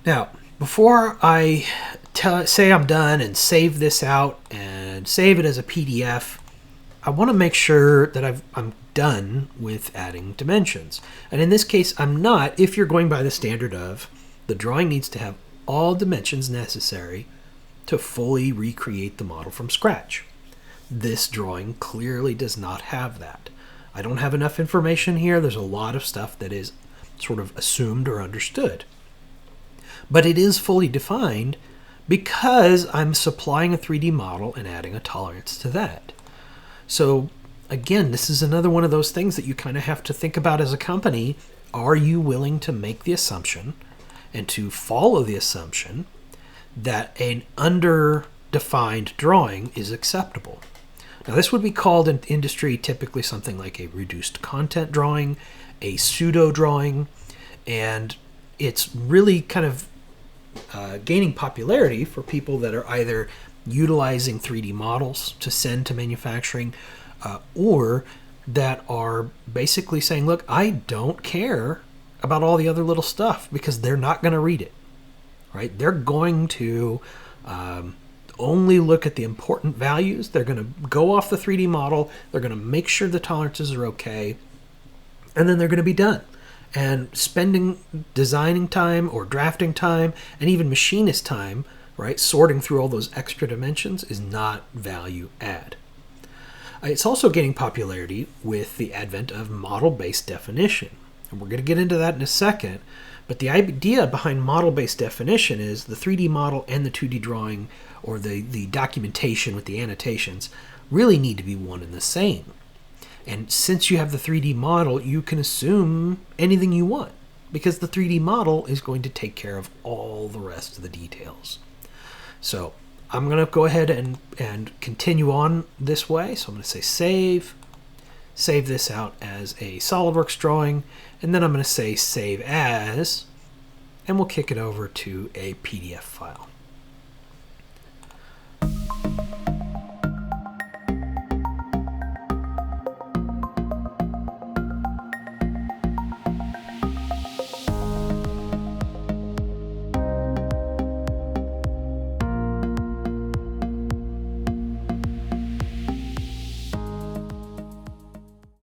Now, before I say I'm done and save this out and save it as a PDF, I want to make sure that I'm done with adding dimensions. And in this case, I'm not, if you're going by the standard of the drawing needs to have all dimensions necessary to fully recreate the model from scratch. This drawing clearly does not have that. I don't have enough information here. There's a lot of stuff that is sort of assumed or understood. But it is fully defined because I'm supplying a 3D model and adding a tolerance to that. So again, this is another one of those things that you kind of have to think about as a company. Are you willing to make the assumption and to follow the assumption that an underdefined drawing is acceptable? Now, this would be called in industry typically something like a reduced content drawing, a pseudo drawing, and it's really kind of gaining popularity for people that are either utilizing 3D models to send to manufacturing or that are basically saying, look, I don't care about all the other little stuff because they're not going to read it, right? They're going to only look at the important values. They're going to go off the 3D model. They're going to make sure the tolerances are okay, and then they're going to be done. And spending designing time or drafting time and even machinist time, right, sorting through all those extra dimensions is not value add. It's also gaining popularity with the advent of model-based definition. And we're going to get into that in a second. But the idea behind model-based definition is the 3D model and the 2D drawing, or the documentation with the annotations, really need to be one and the same. And since you have the 3D model, you can assume anything you want because the 3D model is going to take care of all the rest of the details. So I'm going to go ahead and continue on this way. So I'm going to say save this out as a SOLIDWORKS drawing, and then I'm going to say save as, and we'll kick it over to a PDF file.